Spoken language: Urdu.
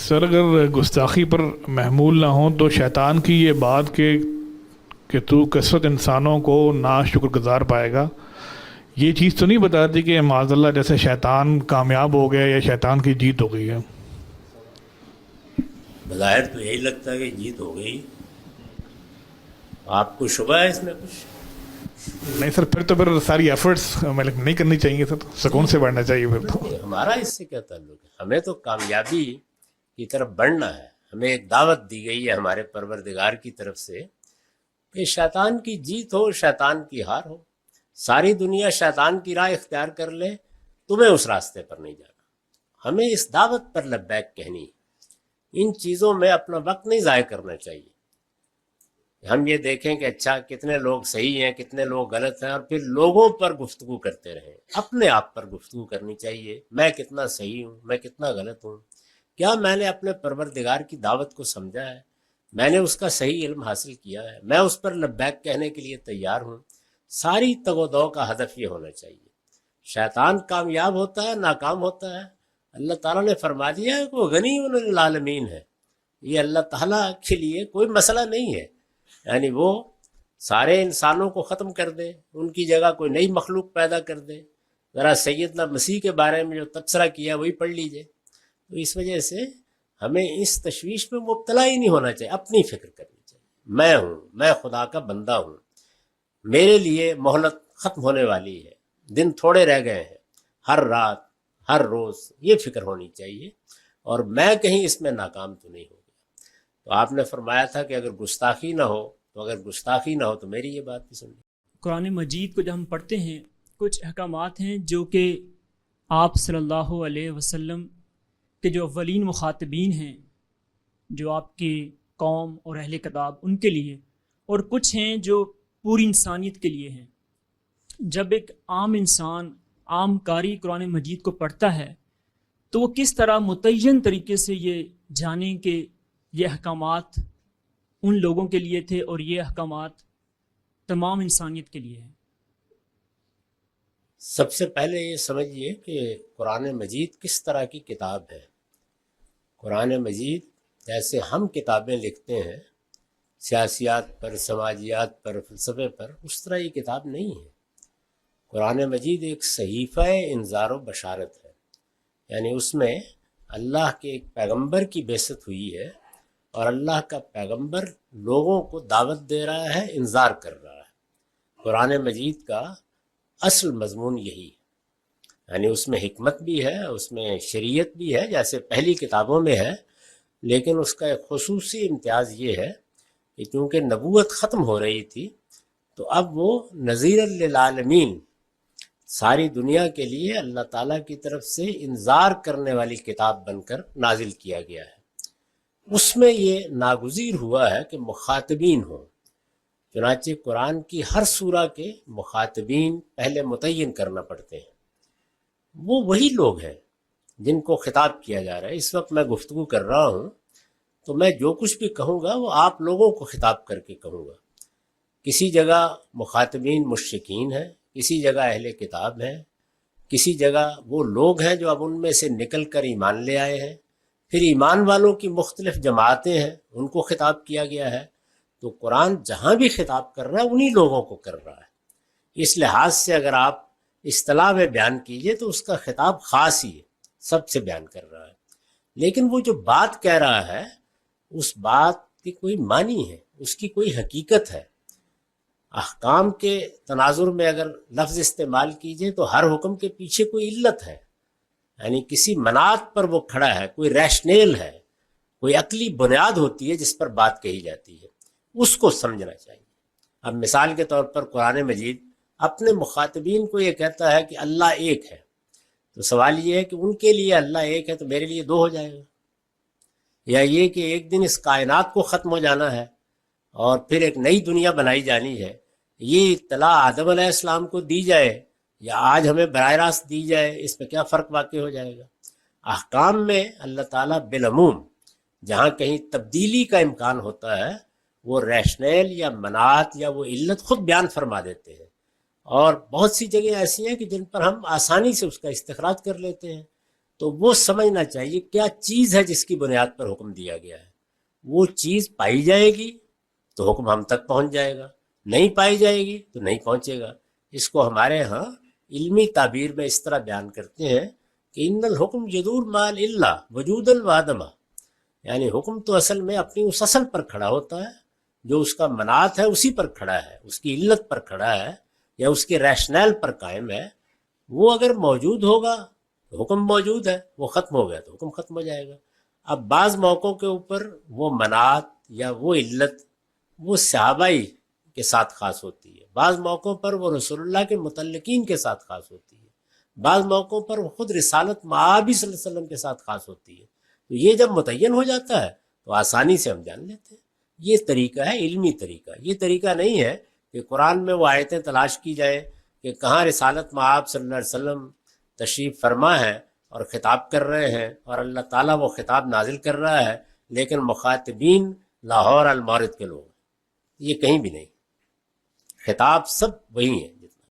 سر اگر گستاخی پر محمول نہ ہوں تو شیطان کی یہ بات کہ تو کثرت انسانوں کو نا شکر گزار پائے گا، یہ چیز تو نہیں بتاتی کہ معاذ اللہ جیسے شیطان کامیاب ہو گیا یا شیطان کی جیت ہو گئی ہے؟ بظاہر تو یہی لگتا ہے کہ جیت ہو گئی. آپ کو شبہ ہے اس میں کچھ؟ نہیں سر، پھر ساری ایفرٹس نہیں کرنی چاہیے سر، سکون سے بڑھنا چاہیے پھر تو. ہمارا اس سے کیا تعلق ہے؟ ہمیں تو کامیابی کی طرف بڑھنا ہے. ہمیں ایک دعوت دی گئی ہے ہمارے پروردگار کی طرف سے کہ شیطان کی جیت ہو، شیطان کی ہار ہو. ساری دنیا شیطان کی راہ اختیار کر لے، تمہیں اس راستے پر نہیں جانا. ہمیں اس دعوت پر لبیک کہنی. ان چیزوں میں اپنا وقت نہیں ضائع کرنا چاہیے. ہم یہ دیکھیں کہ اچھا کتنے لوگ صحیح ہیں، کتنے لوگ غلط ہیں، اور پھر لوگوں پر گفتگو کرتے رہیں. اپنے آپ پر گفتگو کرنی چاہیے. میں کتنا صحیح ہوں، میں کتنا غلط ہوں، کیا میں نے اپنے پروردگار کی دعوت کو سمجھا ہے، میں نے اس کا صحیح علم حاصل کیا ہے، میں اس پر لبیک کہنے کے لیے تیار ہوں. ساری تگ و دو کا ہدف یہ ہونا چاہیے. شیطان کامیاب ہوتا ہے، ناکام ہوتا ہے، اللہ تعالیٰ نے فرما دیا ہے کہ وہ غنی للعالمین ہے. یہ اللہ تعالیٰ کے لیے کوئی مسئلہ نہیں ہے. یعنی وہ سارے انسانوں کو ختم کر دے، ان کی جگہ کوئی نئی مخلوق پیدا کر دے. ذرا سیدنا مسیح کے بارے میں جو تبصرہ کیا وہی پڑھ لیجئے. تو اس وجہ سے ہمیں اس تشویش میں مبتلا ہی نہیں ہونا چاہیے. اپنی فکر کرنی چاہیے. میں ہوں، میں خدا کا بندہ ہوں، میرے لیے مہلت ختم ہونے والی ہے، دن تھوڑے رہ گئے ہیں. ہر رات، ہر روز یہ فکر ہونی چاہیے، اور میں کہیں اس میں ناکام تو نہیں ہو گیا. تو آپ نے فرمایا تھا کہ اگر گستاخی نہ ہو تو میری یہ بات بھی سن لیں. قرآن مجید کو جب ہم پڑھتے ہیں، کچھ احکامات ہیں جو کہ آپ صلی اللہ علیہ وسلم کے جو اولین مخاطبین ہیں، جو آپ کی قوم اور اہل کتاب، ان کے لیے، اور کچھ ہیں جو پوری انسانیت کے لیے ہیں. جب ایک عام انسان، عام قاری قرآن مجید کو پڑھتا ہے تو وہ کس طرح متعین طریقے سے یہ جانیں کہ یہ احکامات ان لوگوں کے لیے تھے اور یہ احکامات تمام انسانیت کے لیے ہیں. سب سے پہلے یہ سمجھیے کہ قرآن مجید کس طرح کی کتاب ہے. قرآن مجید جیسے ہم کتابیں لکھتے ہیں سیاسیات پر، سماجیات پر، فلسفے پر، اس طرح یہ کتاب نہیں ہے. قرآن مجید ایک صحیفہ انذار و بشارت ہے. یعنی اس میں اللہ کے ایک پیغمبر کی بعثت ہوئی ہے، اور اللہ کا پیغمبر لوگوں کو دعوت دے رہا ہے، انذار کر رہا ہے. قرآن مجید کا اصل مضمون یہی ہے. یعنی اس میں حکمت بھی ہے، اس میں شریعت بھی ہے جیسے پہلی کتابوں میں ہے، لیکن اس کا ایک خصوصی امتیاز یہ ہے کہ چونکہ نبوت ختم ہو رہی تھی تو اب وہ نذیر للعالمین، ساری دنیا کے لیے اللہ تعالیٰ کی طرف سے انذار کرنے والی کتاب بن کر نازل کیا گیا ہے. اس میں یہ ناگزیر ہوا ہے کہ مخاطبین ہوں. چنانچہ قرآن کی ہر سورہ کے مخاطبین پہلے متعین کرنا پڑتے ہیں. وہ وہی لوگ ہیں جن کو خطاب کیا جا رہا ہے. اس وقت میں گفتگو کر رہا ہوں تو میں جو کچھ بھی کہوں گا وہ آپ لوگوں کو خطاب کر کے کہوں گا. کسی جگہ مخاطبین مشرکین ہیں، کسی جگہ اہل کتاب ہیں، کسی جگہ وہ لوگ ہیں جو اب ان میں سے نکل کر ایمان لے آئے ہیں، پھر ایمان والوں کی مختلف جماعتیں ہیں، ان کو خطاب کیا گیا ہے. تو قرآن جہاں بھی خطاب کر رہا ہے انہی لوگوں کو کر رہا ہے. اس لحاظ سے اگر آپ اصطلاح میں بیان کیجئے تو اس کا خطاب خاص ہی ہے، سب سے بیان کر رہا ہے. لیکن وہ جو بات کہہ رہا ہے اس بات کی کوئی معنی ہے، اس کی کوئی حقیقت ہے. احکام کے تناظر میں اگر لفظ استعمال کیجئے تو ہر حکم کے پیچھے کوئی علت ہے. یعنی کسی مناط پر وہ کھڑا ہے، کوئی ریشنیل ہے، کوئی عقلی بنیاد ہوتی ہے جس پر بات کہی جاتی ہے. اس کو سمجھنا چاہیے. اب مثال کے طور پر قرآن مجید اپنے مخاطبین کو یہ کہتا ہے کہ اللہ ایک ہے. تو سوال یہ ہے کہ ان کے لیے اللہ ایک ہے تو میرے لیے دو ہو جائے گا، یا یہ کہ ایک دن اس کائنات کو ختم ہو جانا ہے اور پھر ایک نئی دنیا بنائی جانی ہے، یہ اطلاع آدم علیہ السلام کو دی جائے یا آج ہمیں براہ راست دی جائے، اس میں کیا فرق واقع ہو جائے گا؟ احکام میں اللہ تعالیٰ بالعموم جہاں کہیں تبدیلی کا امکان ہوتا ہے وہ ریشنیل یا مناط یا وہ علت خود بیان فرما دیتے ہیں. اور بہت سی جگہیں ایسی ہیں کہ جن پر ہم آسانی سے اس کا استخراج کر لیتے ہیں. تو وہ سمجھنا چاہیے کیا چیز ہے جس کی بنیاد پر حکم دیا گیا ہے. وہ چیز پائی جائے گی تو حکم ہم تک پہنچ جائے گا، نہیں پائی جائے گی تو نہیں پہنچے گا. اس کو ہمارے ہاں علمی تعبیر میں اس طرح بیان کرتے ہیں کہ ان الحکم یدور مال اللہ وجودا وعدما، یعنی حکم تو اصل میں اپنی اس اصل پر کھڑا ہوتا ہے، جو اس کا منات ہے اسی پر کھڑا ہے، اس کی علت پر کھڑا ہے یا اس کے ریشنل پر قائم ہے. وہ اگر موجود ہوگا تو حکم موجود ہے، وہ ختم ہو گیا تو حکم ختم ہو جائے گا. اب بعض موقعوں کے اوپر وہ منات یا وہ علت وہ صحابہ کے ساتھ خاص ہوتی ہے، بعض موقعوں پر وہ رسول اللہ کے متعلقین کے ساتھ خاص ہوتی ہے، بعض موقعوں پر وہ خود رسالت مآب صلی اللہ علیہ وسلم کے ساتھ خاص ہوتی ہے. تو یہ جب متعین ہو جاتا ہے تو آسانی سے ہم جان لیتے ہیں. یہ طریقہ ہے علمی طریقہ. یہ طریقہ نہیں ہے کہ قرآن میں وہ آیتیں تلاش کی جائیں کہ کہاں رسالت مآب صلی اللہ علیہ وسلم تشریف فرما ہے اور خطاب کر رہے ہیں اور اللہ تعالیٰ وہ خطاب نازل کر رہا ہے، لیکن مخاطبین لاہور المورد کے لوگ. یہ کہیں بھی نہیں. خطاب سب وہی ہیں